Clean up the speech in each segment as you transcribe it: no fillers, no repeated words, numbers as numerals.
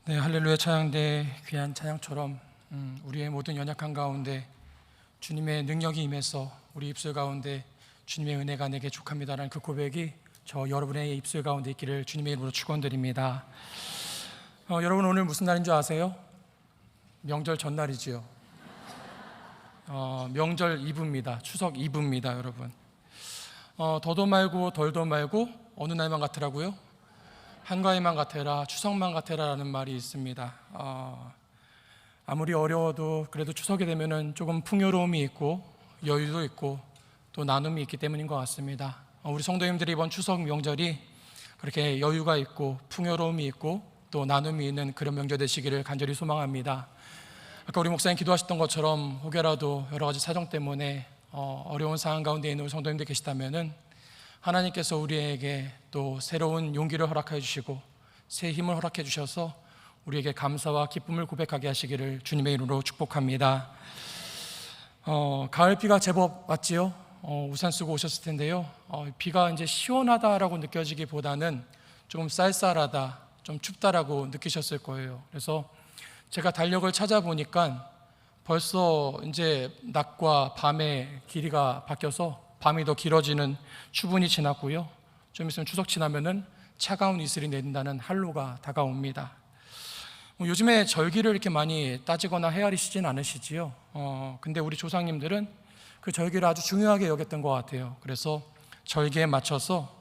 네, 할렐루야 찬양대 귀한 찬양처럼 우리의 모든 연약한 가운데 주님의 능력이 임해서 우리 입술 가운데 주님의 은혜가 내게 족합니다라는 그 고백이 저 여러분의 입술 가운데 있기를 주님의 이름으로 축원드립니다. 여러분 오늘 무슨 날인 줄 아세요? 명절 전날이지요. 명절 이브입니다. 추석 이브입니다, 여러분. 더도 말고 덜도 말고 어느 날만 같으라고요? 한가위만 같아라, 추석만 같아라라는 말이 있습니다. 아무리 어려워도 그래도 추석이 되면은 조금 풍요로움이 있고 여유도 있고 또 나눔이 있기 때문인 것 같습니다. 우리 성도님들이 이번 추석 명절이 그렇게 여유가 있고 풍요로움이 있고 또 나눔이 있는 그런 명절 되시기를 간절히 소망합니다. 아까 우리 목사님 기도하셨던 것처럼 혹여라도 여러 가지 사정 때문에 어려운 상황 가운데 있는 우리 성도님들 계시다면은 하나님께서 우리에게 또 새로운 용기를 허락해 주시고 새 힘을 허락해 주셔서 우리에게 감사와 기쁨을 고백하게 하시기를 주님의 이름으로 축복합니다. 가을비가 제법 왔지요. 우산 쓰고 오셨을 텐데요. 비가 이제 시원하다라고 느껴지기보다는 좀 쌀쌀하다, 좀 춥다라고 느끼셨을 거예요. 그래서 제가 달력을 찾아보니까 벌써 이제 낮과 밤의 길이가 바뀌어서 밤이 더 길어지는 추분이 지났고요. 좀 있으면 추석 지나면은 차가운 이슬이 내린다는 한로가 다가옵니다. 요즘에 절기를 이렇게 많이 따지거나 헤아리시진 않으시지요. 근데 우리 조상님들은 그 절기를 아주 중요하게 여겼던 것 같아요. 그래서 절기에 맞춰서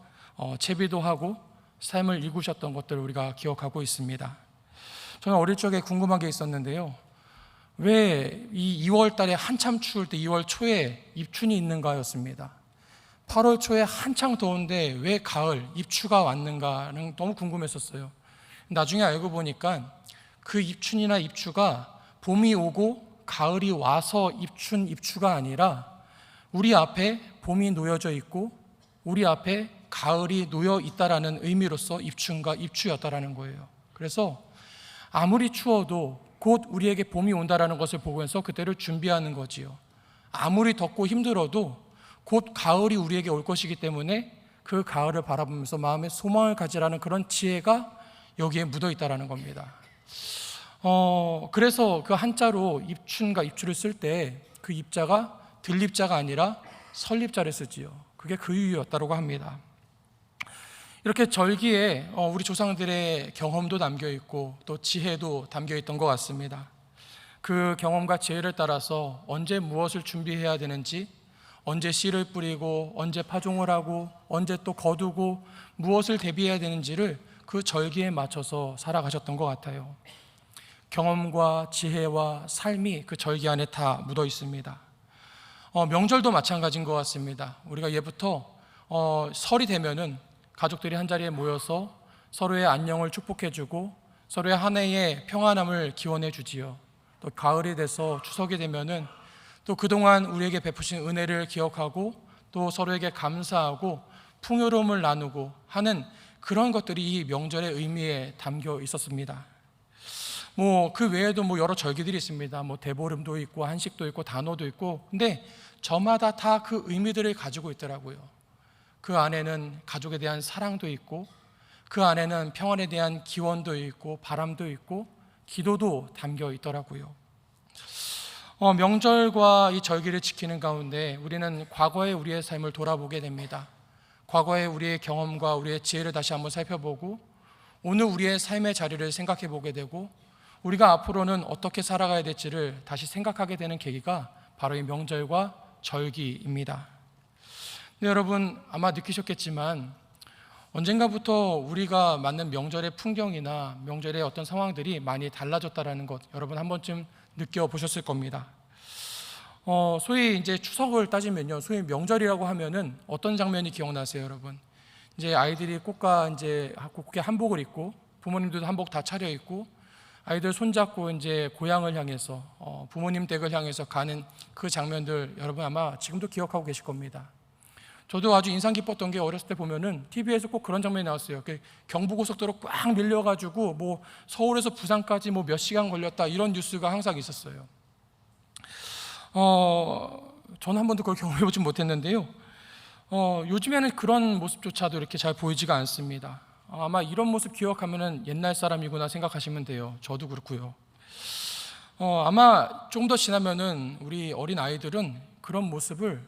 채비도 하고 삶을 일구셨던 것들을 우리가 기억하고 있습니다. 저는 어릴 적에 궁금한 게 있었는데요. 왜 이 2월 달에 한참 추울 때 2월 초에 입춘이 있는가였습니다. 8월 초에 한창 더운데 왜 가을, 입추가 왔는가는 너무 궁금했었어요. 나중에 알고 보니까 그 입춘이나 입추가 봄이 오고 가을이 와서 입추가 아니라 우리 앞에 봄이 놓여져 있고 우리 앞에 가을이 놓여 있다라는 의미로서 입춘과 입추였다라는 거예요. 그래서 아무리 추워도 곧 우리에게 봄이 온다라는 것을 보면서 그때를 준비하는 거지요. 아무리 덥고 힘들어도 곧 가을이 우리에게 올 것이기 때문에 그 가을을 바라보면서 마음에 소망을 가지라는 그런 지혜가 여기에 묻어 있다라는 겁니다. 그래서 그 한자로 입춘과 입추를 쓸 때 그 입자가 들립자가 아니라 설립자를 쓰지요. 그게 그 이유였다고 합니다. 이렇게 절기에 우리 조상들의 경험도 담겨 있고 또 지혜도 담겨 있던 것 같습니다. 그 경험과 지혜를 따라서 언제 무엇을 준비해야 되는지, 언제 씨를 뿌리고 언제 파종을 하고 언제 또 거두고 무엇을 대비해야 되는지를 그 절기에 맞춰서 살아가셨던 것 같아요. 경험과 지혜와 삶이 그 절기 안에 다 묻어 있습니다. 명절도 마찬가지인 것 같습니다. 우리가 예부터 설이 되면은 가족들이 한자리에 모여서 서로의 안녕을 축복해주고 서로의 한 해의 평안함을 기원해 주지요. 또 가을이 돼서 추석이 되면은 또 그동안 우리에게 베푸신 은혜를 기억하고 또 서로에게 감사하고 풍요로움을 나누고 하는 그런 것들이 이 명절의 의미에 담겨 있었습니다. 그 외에도 여러 절기들이 있습니다. 대보름도 있고 한식도 있고 단오도 있고, 근데 저마다 다 그 의미들을 가지고 있더라고요. 그 안에는 가족에 대한 사랑도 있고 그 안에는 평안에 대한 기원도 있고 바람도 있고 기도도 담겨 있더라고요. 명절과 이 절기를 지키는 가운데 우리는 과거의 우리의 삶을 돌아보게 됩니다. 과거의 우리의 경험과 우리의 지혜를 다시 한번 살펴보고 오늘 우리의 삶의 자리를 생각해 보게 되고 우리가 앞으로는 어떻게 살아가야 될지를 다시 생각하게 되는 계기가 바로 이 명절과 절기입니다. 네, 여러분 아마 느끼셨겠지만 언젠가부터 우리가 맞는 명절의 풍경이나 명절의 어떤 상황들이 많이 달라졌다라는 것 여러분 한 번쯤 느껴보셨을 겁니다. 소위 이제 추석을 따지면요, 소위 명절이라고 하면은 어떤 장면이 기억나세요, 여러분? 이제 아이들이 꽃가 이제 꽃게 한복을 입고 부모님들도 한복 다 차려 입고 아이들 손잡고 이제 고향을 향해서 부모님 댁을 향해서 가는 그 장면들 여러분 아마 지금도 기억하고 계실 겁니다. 저도 아주 인상 깊었던 게 어렸을 때 보면은 TV에서 꼭 그런 장면이 나왔어요. 경부고속도로 꽉 밀려가지고 서울에서 부산까지 몇 시간 걸렸다 이런 뉴스가 항상 있었어요. 저는 한 번도 그걸 경험해보지 못했는데요. 요즘에는 그런 모습조차도 이렇게 잘 보이지가 않습니다. 아마 이런 모습 기억하면은 옛날 사람이구나 생각하시면 돼요. 저도 그렇고요. 아마 좀 더 지나면은 우리 어린 아이들은 그런 모습을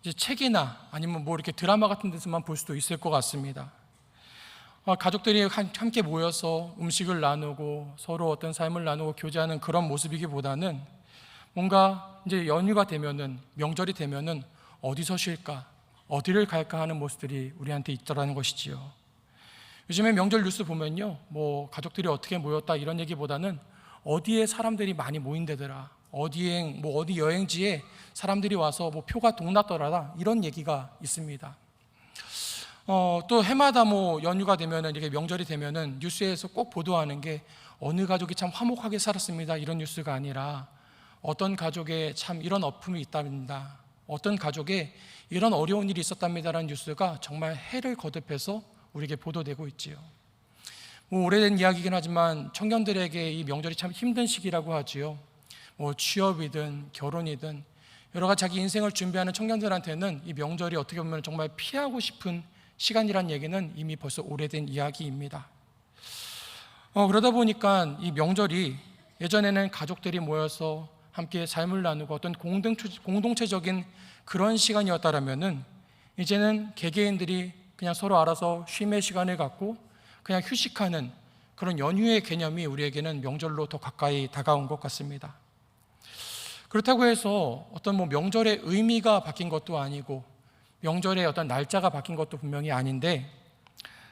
이제 책이나 아니면 뭐 이렇게 드라마 같은 데서만 볼 수도 있을 것 같습니다. 가족들이 함께 모여서 음식을 나누고 서로 어떤 삶을 나누고 교제하는 그런 모습이기보다는 뭔가 이제 연휴가 되면은, 명절이 되면은 어디서 쉴까, 어디를 갈까 하는 모습들이 우리한테 있더라는 것이지요. 요즘에 명절 뉴스 보면요, 뭐 가족들이 어떻게 모였다 이런 얘기보다는 어디에 사람들이 많이 모인대더라, 어디 여행지에 사람들이 와서 뭐 표가 동났더라, 이런 얘기가 있습니다. 또 해마다 뭐 연휴가 되면은, 이렇게 명절이 되면은 뉴스에서 꼭 보도하는 게 어느 가족이 참 화목하게 살았습니다 이런 뉴스가 아니라 어떤 가족에 참 이런 어품이 있답니다, 어떤 가족에 이런 어려운 일이 있었답니다라는 뉴스가 정말 해를 거듭해서 우리에게 보도되고 있지요. 뭐 오래된 이야기이긴 하지만 청년들에게 이 명절이 참 힘든 시기라고 하지요. 뭐 취업이든 결혼이든 여러 가지 자기 인생을 준비하는 청년들한테는 이 명절이 어떻게 보면 정말 피하고 싶은 시간이란 얘기는 이미 벌써 오래된 이야기입니다. 그러다 보니까 이 명절이, 예전에는 가족들이 모여서 함께 삶을 나누고 어떤 공동체적인 그런 시간이었다라면은 이제는 개개인들이 그냥 서로 알아서 쉼의 시간을 갖고 그냥 휴식하는 그런 연휴의 개념이 우리에게는 명절로 더 가까이 다가온 것 같습니다. 그렇다고 해서 어떤 뭐 명절의 의미가 바뀐 것도 아니고 명절의 어떤 날짜가 바뀐 것도 분명히 아닌데,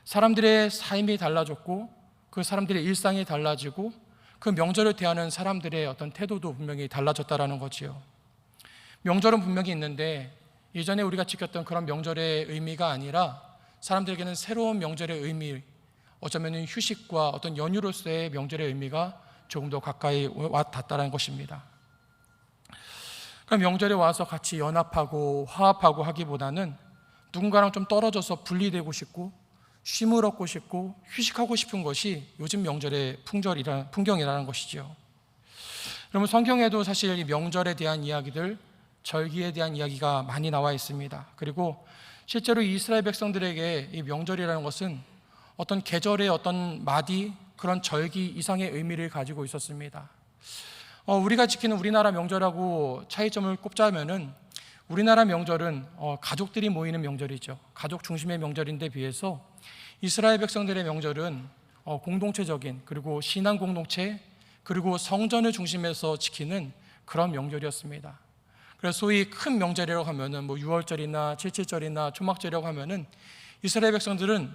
사람들의 삶이 달라졌고 그 사람들의 일상이 달라지고 그 명절을 대하는 사람들의 어떤 태도도 분명히 달라졌다라는 거지요. 명절은 분명히 있는데 이전에 우리가 지켰던 그런 명절의 의미가 아니라 사람들에게는 새로운 명절의 의미, 어쩌면 휴식과 어떤 연휴로서의 명절의 의미가 조금 더 가까이 와 닿았다는 것입니다. 그럼 명절에 와서 같이 연합하고 화합하고 하기보다는 누군가랑 좀 떨어져서 분리되고 싶고 쉼을 얻고 싶고 휴식하고 싶은 것이 요즘 명절의 풍경이라는 것이죠. 여러분, 성경에도 사실 이 명절에 대한 이야기들, 절기에 대한 이야기가 많이 나와 있습니다. 그리고 실제로 이스라엘 백성들에게 이 명절이라는 것은 어떤 계절의 어떤 마디, 그런 절기 이상의 의미를 가지고 있었습니다. 우리가 지키는 우리나라 명절하고 차이점을 꼽자면은, 우리나라 명절은 가족들이 모이는 명절이죠. 가족 중심의 명절인데 비해서 이스라엘 백성들의 명절은 공동체적인, 그리고 신앙 공동체, 그리고 성전을 중심에서 지키는 그런 명절이었습니다. 그래서 소위 큰 명절이라고 하면은 뭐 6월절이나 7.7절이나 초막절이라고 하면은 이스라엘 백성들은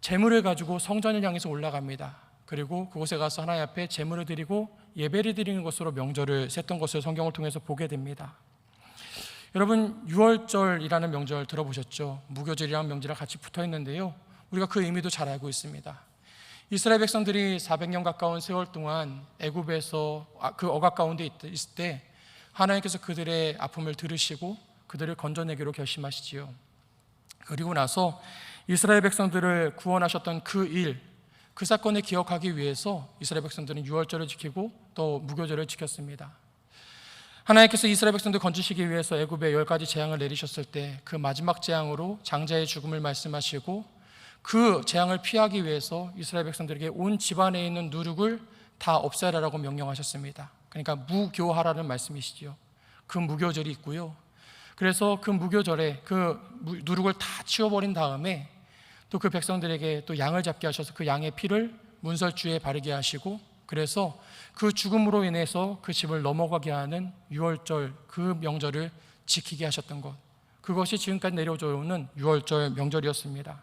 제물을 가지고 성전을 향해서 올라갑니다. 그리고 그곳에 가서 하나님 앞에 제물을 드리고 예배를 드리는 것으로 명절을 셌던 것을 성경을 통해서 보게 됩니다. 여러분, 6월절이라는 명절 들어보셨죠? 무교절이라는 명절이랑 같이 붙어 있는데요, 우리가 그 의미도 잘 알고 있습니다. 이스라엘 백성들이 400년 가까운 세월 동안 애굽에서 그 억압 가운데 있을 때 하나님께서 그들의 아픔을 들으시고 그들을 건져내기로 결심하시지요. 그리고 나서 이스라엘 백성들을 구원하셨던 그 일, 그 사건을 기억하기 위해서 이스라엘 백성들은 6월절을 지키고 또 무교절을 지켰습니다. 하나님께서 이스라엘 백성들 건지시기 위해서 애굽에 10가지 재앙을 내리셨을 때 그 마지막 재앙으로 장자의 죽음을 말씀하시고 그 재앙을 피하기 위해서 이스라엘 백성들에게 온 집안에 있는 누룩을 다 없애라라고 명령하셨습니다. 그러니까 무교하라는 말씀이시죠. 그 무교절이 있고요. 그래서 그 무교절에 그 누룩을 다 치워버린 다음에 또 그 백성들에게 또 양을 잡게 하셔서 그 양의 피를 문설주에 바르게 하시고, 그래서 그 죽음으로 인해서 그 집을 넘어가게 하는 6월절, 그 명절을 지키게 하셨던 것, 그것이 지금까지 내려져 오는 6월절 명절이었습니다.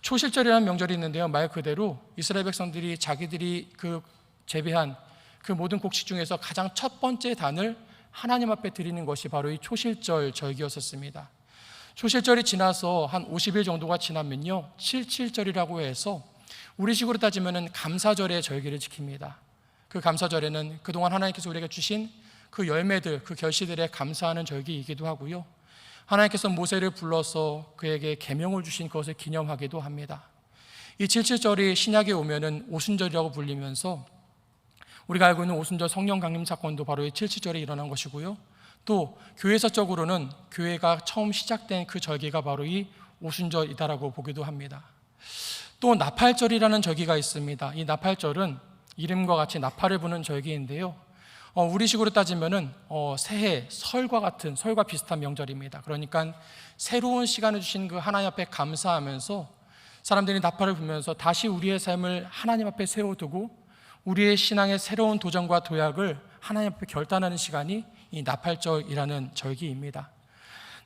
초실절이라는 명절이 있는데요, 말 그대로 이스라엘 백성들이 자기들이 그 재배한 그 모든 곡식 중에서 가장 첫 번째 단을 하나님 앞에 드리는 것이 바로 이 초실절 절기였었습니다. 초실절이 지나서 한 50일 정도가 지나면요, 77절이라고 해서 우리식으로 따지면 감사절의 절기를 지킵니다. 그 감사절에는 그동안 하나님께서 우리에게 주신 그 열매들, 그 결실들에 감사하는 절기이기도 하고요, 하나님께서 모세를 불러서 그에게 계명을 주신 것을 기념하기도 합니다. 이 77절이 신약에 오면은 오순절이라고 불리면서 우리가 알고 있는 오순절 성령 강림 사건도 바로 이 77절에 일어난 것이고요, 또 교회사적으로는 교회가 처음 시작된 그 절기가 바로 이 오순절이다라고 보기도 합니다. 또 나팔절이라는 절기가 있습니다. 이 나팔절은 이름과 같이 나팔을 부는 절기인데요. 우리식으로 따지면은 새해, 설과 비슷한 명절입니다. 그러니까 새로운 시간을 주신 그 하나님 앞에 감사하면서 사람들이 나팔을 불면서 다시 우리의 삶을 하나님 앞에 세워두고 우리의 신앙의 새로운 도전과 도약을 하나님 앞에 결단하는 시간이 이 나팔절이라는 절기입니다.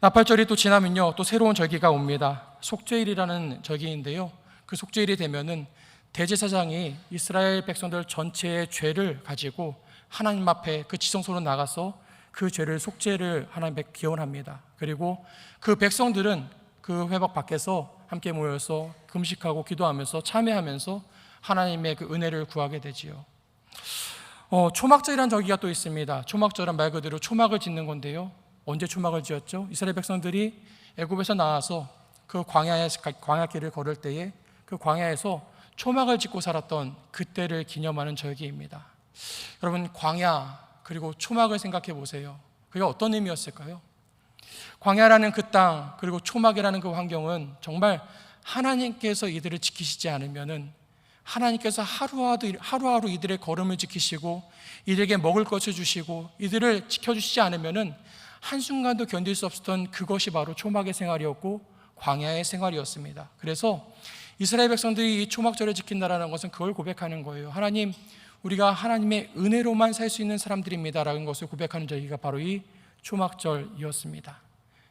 나팔절이 또 지나면요, 또 새로운 절기가 옵니다. 속죄일이라는 절기인데요. 그 속죄일이 되면은 대제사장이 이스라엘 백성들 전체의 죄를 가지고 하나님 앞에 그 지성소로 나가서 그 죄를 속죄를 하나님 앞에 기원합니다. 그리고 그 백성들은 그 회막 밖에서 함께 모여서 금식하고 기도하면서 참회하면서 하나님의 그 은혜를 구하게 되지요. 초막절이라는 절기가 또 있습니다. 초막절은 말 그대로 초막을 짓는 건데요. 언제 초막을 지었죠? 이스라엘 백성들이 애굽에서 나와서 그 광야길을 걸을 때에 그 광야에서 초막을 짓고 살았던 그때를 기념하는 절기입니다. 여러분, 광야 그리고 초막을 생각해 보세요. 그게 어떤 의미였을까요? 광야라는 그 땅 그리고 초막이라는 그 환경은 정말 하나님께서 이들을 지키시지 않으면은 하나님께서 하루하루 이들의 걸음을 지키시고 이들에게 먹을 것을 주시고 이들을 지켜주시지 않으면은 한순간도 견딜 수 없었던 그것이 바로 초막의 생활이었고 광야의 생활이었습니다. 그래서 이스라엘 백성들이 이 초막절을 지킨다라는 것은 그걸 고백하는 거예요. 하나님, 우리가 하나님의 은혜로만 살 수 있는 사람들입니다라는 것을 고백하는 절기가 바로 이 초막절이었습니다.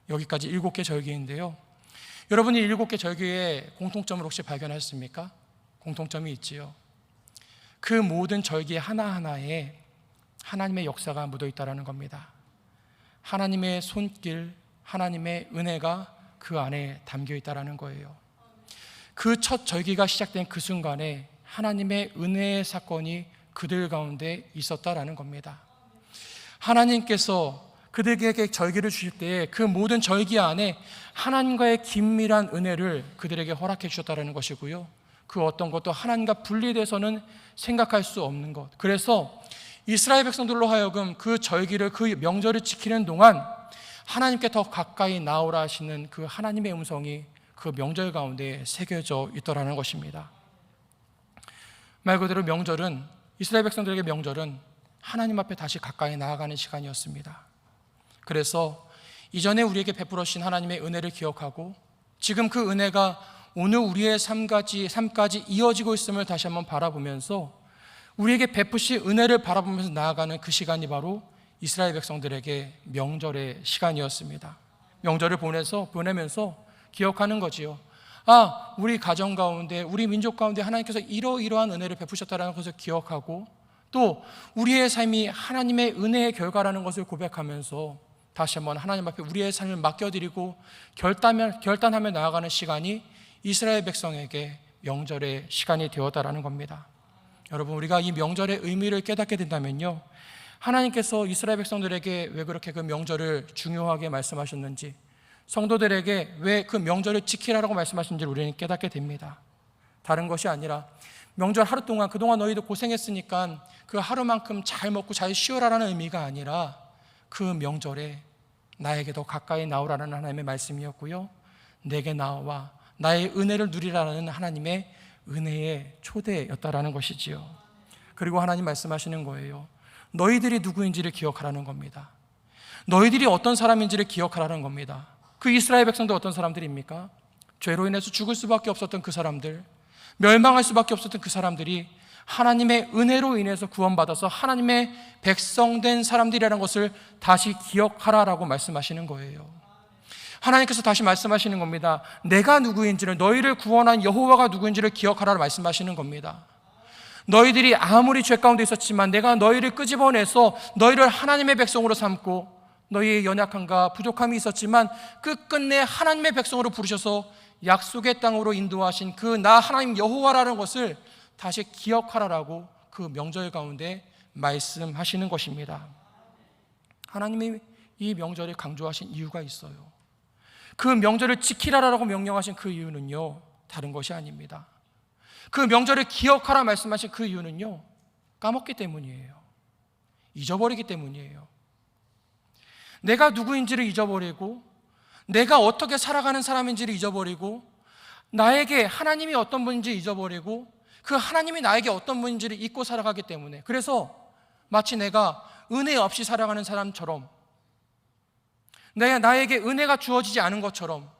여기까지 7개 절기인데요. 여러분이 7개 절기의 공통점을 혹시 발견하셨습니까? 공통점이 있지요. 그 모든 절기 하나하나에 하나님의 역사가 묻어 있다는 겁니다. 하나님의 손길, 하나님의 은혜가 그 안에 담겨 있다는 거예요. 그 첫 절기가 시작된 그 순간에 하나님의 은혜의 사건이 그들 가운데 있었다라는 겁니다. 하나님께서 그들에게 절기를 주실 때에 그 모든 절기 안에 하나님과의 긴밀한 은혜를 그들에게 허락해 주셨다는 것이고요. 그 어떤 것도 하나님과 분리돼서는 생각할 수 없는 것. 그래서 이스라엘 백성들로 하여금 그 절기를, 그 명절을 지키는 동안 하나님께 더 가까이 나오라 하시는 그 하나님의 음성이 그 명절 가운데 새겨져 있더라는 것입니다. 말 그대로 명절은, 이스라엘 백성들에게 명절은 하나님 앞에 다시 가까이 나아가는 시간이었습니다. 그래서 이전에 우리에게 베풀어 주신 하나님의 은혜를 기억하고 지금 그 은혜가 오늘 우리의 삶까지 이어지고 있음을 다시 한번 바라보면서 우리에게 베푸신 은혜를 바라보면서 나아가는 그 시간이 바로 이스라엘 백성들에게 명절의 시간이었습니다. 명절을 보내면서 기억하는 거지요. 우리 가정 가운데, 우리 민족 가운데 하나님께서 이러이러한 은혜를 베푸셨다는 것을 기억하고 또 우리의 삶이 하나님의 은혜의 결과라는 것을 고백하면서 다시 한번 하나님 앞에 우리의 삶을 맡겨드리고 결단하며 나아가는 시간이 이스라엘 백성에게 명절의 시간이 되었다라는 겁니다. 여러분, 우리가 이 명절의 의미를 깨닫게 된다면요, 하나님께서 이스라엘 백성들에게 왜 그렇게 그 명절을 중요하게 말씀하셨는지, 성도들에게 왜 그 명절을 지키라고 말씀하신지를 우리는 깨닫게 됩니다. 다른 것이 아니라 명절 하루 동안 그동안 너희도 고생했으니까 그 하루만큼 잘 먹고 잘 쉬어라라는 의미가 아니라 그 명절에 나에게 더 가까이 나오라는 하나님의 말씀이었고요, 내게 나와 나의 은혜를 누리라는 하나님의 은혜의 초대였다라는 것이지요. 그리고 하나님 말씀하시는 거예요. 너희들이 누구인지를 기억하라는 겁니다. 너희들이 어떤 사람인지를 기억하라는 겁니다. 그 이스라엘 백성들 어떤 사람들입니까? 죄로 인해서 죽을 수밖에 없었던 그 사람들, 멸망할 수밖에 없었던 그 사람들이 하나님의 은혜로 인해서 구원받아서 하나님의 백성된 사람들이라는 것을 다시 기억하라라고 말씀하시는 거예요. 하나님께서 다시 말씀하시는 겁니다. 내가 누구인지를, 너희를 구원한 여호와가 누구인지를 기억하라고 말씀하시는 겁니다. 너희들이 아무리 죄 가운데 있었지만 내가 너희를 끄집어내서 너희를 하나님의 백성으로 삼고 너희의 연약함과 부족함이 있었지만 끝끝내 하나님의 백성으로 부르셔서 약속의 땅으로 인도하신 그 나 하나님 여호와라는 것을 다시 기억하라라고 그 명절 가운데 말씀하시는 것입니다. 하나님이 이 명절을 강조하신 이유가 있어요. 그 명절을 지키라라고 명령하신 그 이유는요, 다른 것이 아닙니다. 그 명절을 기억하라 말씀하신 그 이유는요, 까먹기 때문이에요. 잊어버리기 때문이에요. 내가 누구인지를 잊어버리고 내가 어떻게 살아가는 사람인지를 잊어버리고 나에게 하나님이 어떤 분인지 잊어버리고 그 하나님이 나에게 어떤 분인지를 잊고 살아가기 때문에, 그래서 마치 내가 은혜 없이 살아가는 사람처럼, 나에게 은혜가 주어지지 않은 것처럼,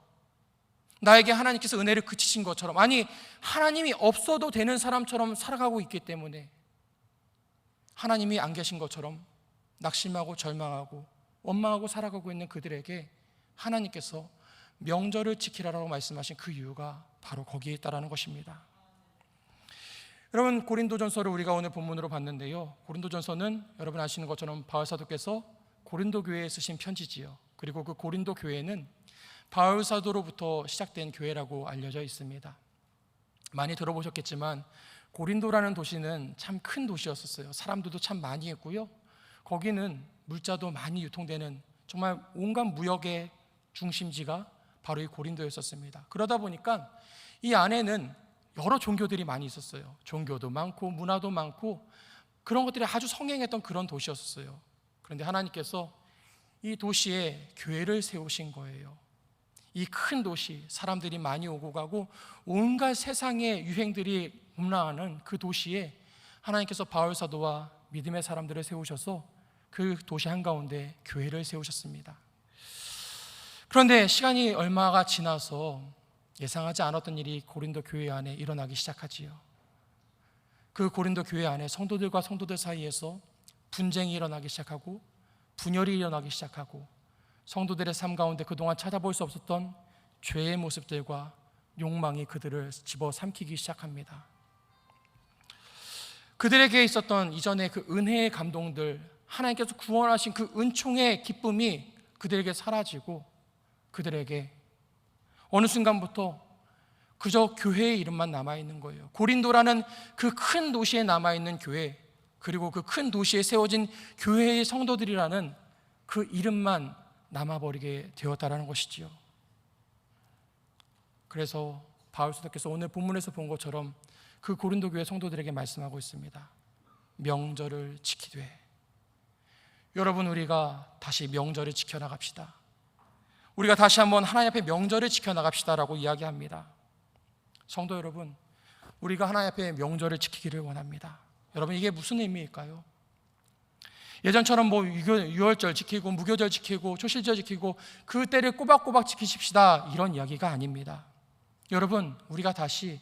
나에게 하나님께서 은혜를 그치신 것처럼, 아니 하나님이 없어도 되는 사람처럼 살아가고 있기 때문에 하나님이 안 계신 것처럼 낙심하고 절망하고 원망하고 살아가고 있는 그들에게 하나님께서 명절을 지키라고 말씀하신 그 이유가 바로 거기에 있다라는 것입니다. 여러분, 고린도전서를 우리가 오늘 본문으로 봤는데요, 고린도전서는 여러분 아시는 것처럼 바울 사도께서 고린도 교회에 쓰신 편지지요. 그리고 그 고린도 교회는 바울 사도로부터 시작된 교회라고 알려져 있습니다. 많이 들어보셨겠지만 고린도라는 도시는 참 큰 도시였었어요. 사람들도 참 많이 했고요, 거기는 물자도 많이 유통되는 정말 온갖 무역의 중심지가 바로 이 고린도였었습니다. 그러다 보니까 이 안에는 여러 종교들이 많이 있었어요. 종교도 많고 문화도 많고 그런 것들이 아주 성행했던 그런 도시였었어요. 그런데 하나님께서 이 도시에 교회를 세우신 거예요. 이 큰 도시, 사람들이 많이 오고 가고 온갖 세상의 유행들이 음란하는 그 도시에 하나님께서 바울 사도와 믿음의 사람들을 세우셔서 그 도시 한가운데 교회를 세우셨습니다. 그런데 시간이 얼마가 지나서 예상하지 않았던 일이 고린도 교회 안에 일어나기 시작하지요. 그 고린도 교회 안에 성도들과 성도들 사이에서 분쟁이 일어나기 시작하고 분열이 일어나기 시작하고 성도들의 삶 가운데 그동안 찾아볼 수 없었던 죄의 모습들과 욕망이 그들을 집어삼키기 시작합니다. 그들에게 있었던 이전의 그 은혜의 감동들, 하나님께서 구원하신 그 은총의 기쁨이 그들에게 사라지고 그들에게 어느 순간부터 그저 교회의 이름만 남아있는 거예요. 고린도라는 그 큰 도시에 남아있는 교회, 그리고 그 큰 도시에 세워진 교회의 성도들이라는 그 이름만 남아버리게 되었다라는 것이지요. 그래서 바울 사도께서 오늘 본문에서 본 것처럼 그 고린도 교회 성도들에게 말씀하고 있습니다. 명절을 지키되. 여러분, 우리가 다시 명절을 지켜나갑시다. 우리가 다시 한번 하나님 앞에 명절을 지켜나갑시다라고 이야기합니다. 성도 여러분, 우리가 하나님 앞에 명절을 지키기를 원합니다. 여러분, 이게 무슨 의미일까요? 예전처럼 유월절 지키고 무교절 지키고 초실절 지키고 그 때를 꼬박꼬박 지키십시다, 이런 이야기가 아닙니다. 여러분, 우리가 다시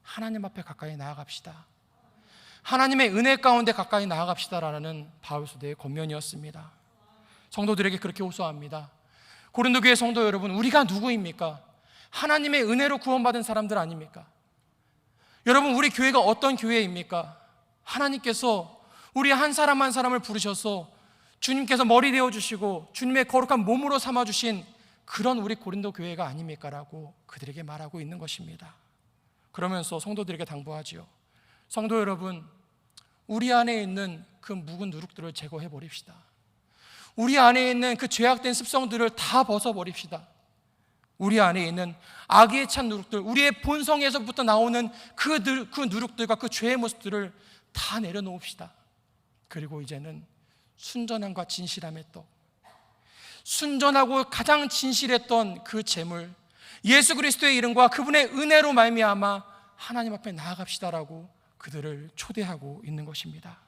하나님 앞에 가까이 나아갑시다. 하나님의 은혜 가운데 가까이 나아갑시다라는 바울 사도의 권면이었습니다. 성도들에게 그렇게 호소합니다. 고린도 교회 성도 여러분, 우리가 누구입니까? 하나님의 은혜로 구원받은 사람들 아닙니까? 여러분, 우리 교회가 어떤 교회입니까? 하나님께서 우리 한 사람 한 사람을 부르셔서 주님께서 머리 되어주시고 주님의 거룩한 몸으로 삼아주신 그런 우리 고린도 교회가 아닙니까? 라고 그들에게 말하고 있는 것입니다. 그러면서 성도들에게 당부하지요. 성도 여러분, 우리 안에 있는 그 묵은 누룩들을 제거해 버립시다. 우리 안에 있는 그 죄악된 습성들을 다 벗어버립시다. 우리 안에 있는 악에 찬 누룩들, 우리의 본성에서부터 나오는 그 누룩들과 그 죄의 모습들을 다 내려놓읍시다. 그리고 이제는 순전함과 진실함의 떡, 순전하고 가장 진실했던 그 재물, 예수 그리스도의 이름과 그분의 은혜로 말미암아 하나님 앞에 나아갑시다라고 그들을 초대하고 있는 것입니다.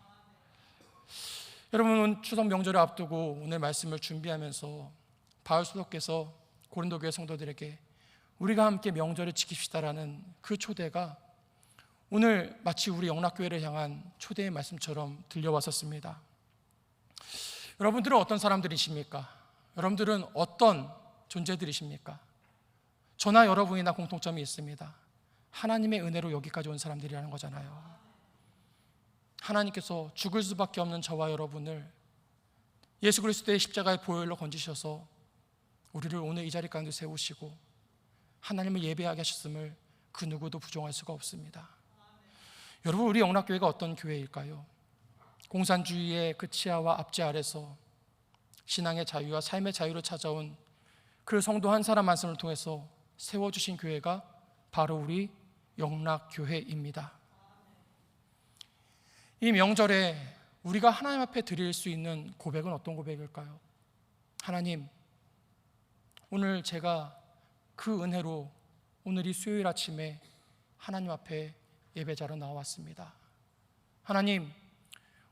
여러분, 추석 명절을 앞두고 오늘 말씀을 준비하면서 바울 사도께서 고린도 교회 성도들에게 우리가 함께 명절을 지킵시다라는 그 초대가 오늘 마치 우리 영락교회를 향한 초대의 말씀처럼 들려왔었습니다. 여러분들은 어떤 사람들이십니까? 여러분들은 어떤 존재들이십니까? 저나 여러분이나 공통점이 있습니다. 하나님의 은혜로 여기까지 온 사람들이라는 거잖아요. 하나님께서 죽을 수밖에 없는 저와 여러분을 예수 그리스도의 십자가의 보혈로 건지셔서 우리를 오늘 이 자리 가운데 세우시고 하나님을 예배하게 하셨음을 그 누구도 부정할 수가 없습니다. 여러분, 우리 영락교회가 어떤 교회일까요? 공산주의의 그 치하와 압제 아래서 신앙의 자유와 삶의 자유를 찾아온 그 성도 한 사람 한 사람을 통해서 세워주신 교회가 바로 우리 영락교회입니다. 이 명절에 우리가 하나님 앞에 드릴 수 있는 고백은 어떤 고백일까요? 하나님, 오늘 제가 그 은혜로 오늘 이 수요일 아침에 하나님 앞에 예배자로 나왔습니다. 하나님,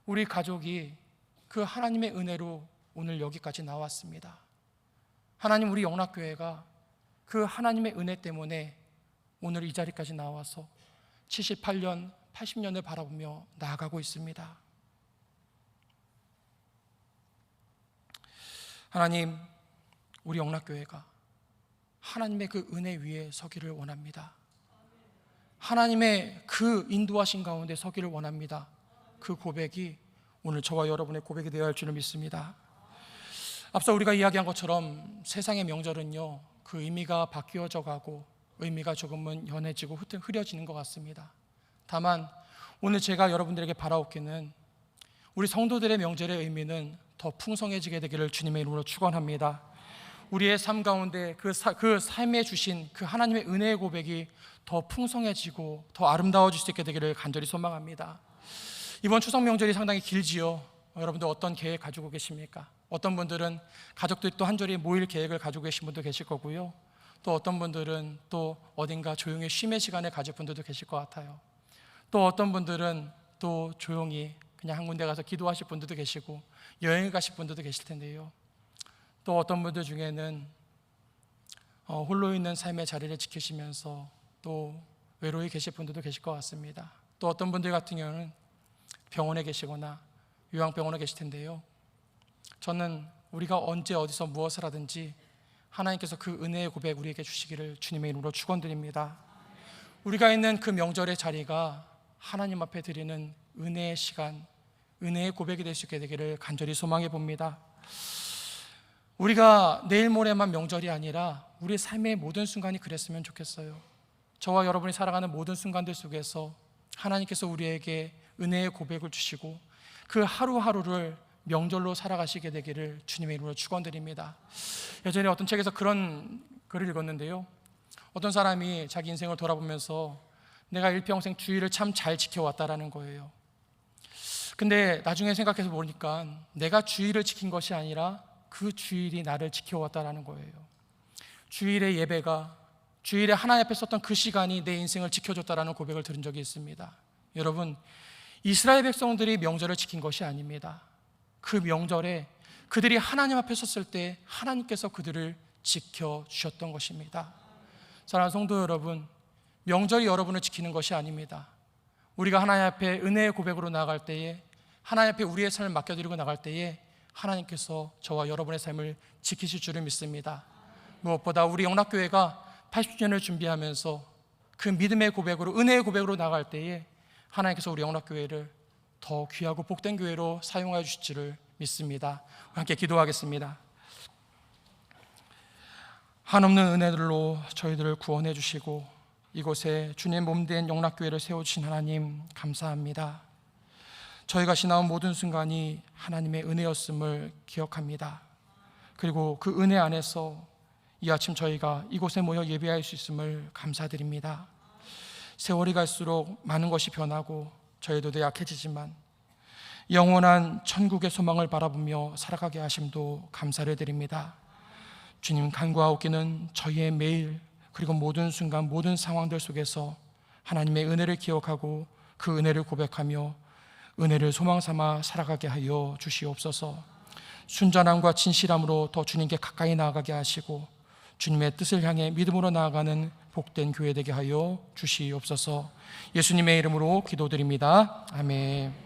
우리 가족이 그 하나님의 은혜로 오늘 여기까지 나왔습니다. 하나님, 우리 영락교회가 그 하나님의 은혜 때문에 오늘 이 자리까지 나와서 78년, 80년을 바라보며 나아가고 있습니다. 하나님, 우리 영락교회가 하나님의 그 은혜 위에 서기를 원합니다. 하나님의 그 인도하신 가운데 서기를 원합니다. 그 고백이 오늘 저와 여러분의 고백이 되어야 할 줄을 믿습니다. 앞서 우리가 이야기한 것처럼 세상의 명절은요, 그 의미가 바뀌어져 가고 의미가 조금은 연해지고 흐려지는 것 같습니다. 다만 오늘 제가 여러분들에게 바라옵기는 우리 성도들의 명절의 의미는 더 풍성해지게 되기를 주님의 이름으로 축원합니다. 우리의 삶 가운데 그 삶에 주신 그 하나님의 은혜의 고백이 더 풍성해지고 더 아름다워질 수 있게 되기를 간절히 소망합니다. 이번 추석 명절이 상당히 길지요. 여러분들 어떤 계획 가지고 계십니까? 어떤 분들은 가족들이 또 한절이 모일 계획을 가지고 계신 분도 계실 거고요. 또 어떤 분들은 또 어딘가 조용히 쉼의 시간을 가질 분들도 계실 것 같아요. 또 어떤 분들은 또 조용히 그냥 한 군데 가서 기도하실 분들도 계시고 여행을 가실 분들도 계실 텐데요. 또 어떤 분들 중에는 홀로 있는 삶의 자리를 지키시면서 또 외로이 계실 분들도 계실 것 같습니다. 또 어떤 분들 같은 경우는 병원에 계시거나 요양병원에 계실 텐데요. 저는 우리가 언제 어디서 무엇을 하든지 하나님께서 그 은혜의 고백 우리에게 주시기를 주님의 이름으로 축원드립니다. 우리가 있는 그 명절의 자리가 하나님 앞에 드리는 은혜의 시간, 은혜의 고백이 될 수 있게 되기를 간절히 소망해 봅니다. 우리가 내일 모레만 명절이 아니라 우리 삶의 모든 순간이 그랬으면 좋겠어요. 저와 여러분이 살아가는 모든 순간들 속에서 하나님께서 우리에게 은혜의 고백을 주시고 그 하루하루를 명절로 살아가시게 되기를 주님의 이름으로 축원드립니다. 예전에 어떤 책에서 그런 글을 읽었는데요. 어떤 사람이 자기 인생을 돌아보면서 내가 일평생 주일을 참 잘 지켜왔다라는 거예요. 근데 나중에 생각해서 보니까 내가 주일을 지킨 것이 아니라 그 주일이 나를 지켜왔다라는 거예요. 주일의 예배가, 주일에 하나님 앞에 썼던 그 시간이 내 인생을 지켜줬다라는 고백을 들은 적이 있습니다. 여러분, 이스라엘 백성들이 명절을 지킨 것이 아닙니다. 그 명절에 그들이 하나님 앞에 섰을 때 하나님께서 그들을 지켜주셨던 것입니다. 사랑하는 성도 여러분, 명절이 여러분을 지키는 것이 아닙니다. 우리가 하나님 앞에 은혜의 고백으로 나아갈 때에, 하나님 앞에 우리의 삶을 맡겨드리고 나갈 때에 하나님께서 저와 여러분의 삶을 지키실 줄을 믿습니다. 무엇보다 우리 영락교회가 80주년을 준비하면서 그 믿음의 고백으로, 은혜의 고백으로 나갈 때에 하나님께서 우리 영락교회를 더 귀하고 복된 교회로 사용하여 주실 줄을 믿습니다. 함께 기도하겠습니다. 한없는 은혜들로 저희들을 구원해 주시고 이곳에 주님 몸된 영락교회를 세워주신 하나님 감사합니다. 저희가 지나온 모든 순간이 하나님의 은혜였음을 기억합니다. 그리고 그 은혜 안에서 이 아침 저희가 이곳에 모여 예배할 수 있음을 감사드립니다. 세월이 갈수록 많은 것이 변하고 저희도 약해지지만 영원한 천국의 소망을 바라보며 살아가게 하심도 감사를 드립니다. 주님, 간구하옵기는 저희의 매일 그리고 모든 순간 모든 상황들 속에서 하나님의 은혜를 기억하고 그 은혜를 고백하며 은혜를 소망 삼아 살아가게 하여 주시옵소서. 순전함과 진실함으로 더 주님께 가까이 나아가게 하시고 주님의 뜻을 향해 믿음으로 나아가는 복된 교회 되게 하여 주시옵소서. 예수님의 이름으로 기도드립니다. 아멘.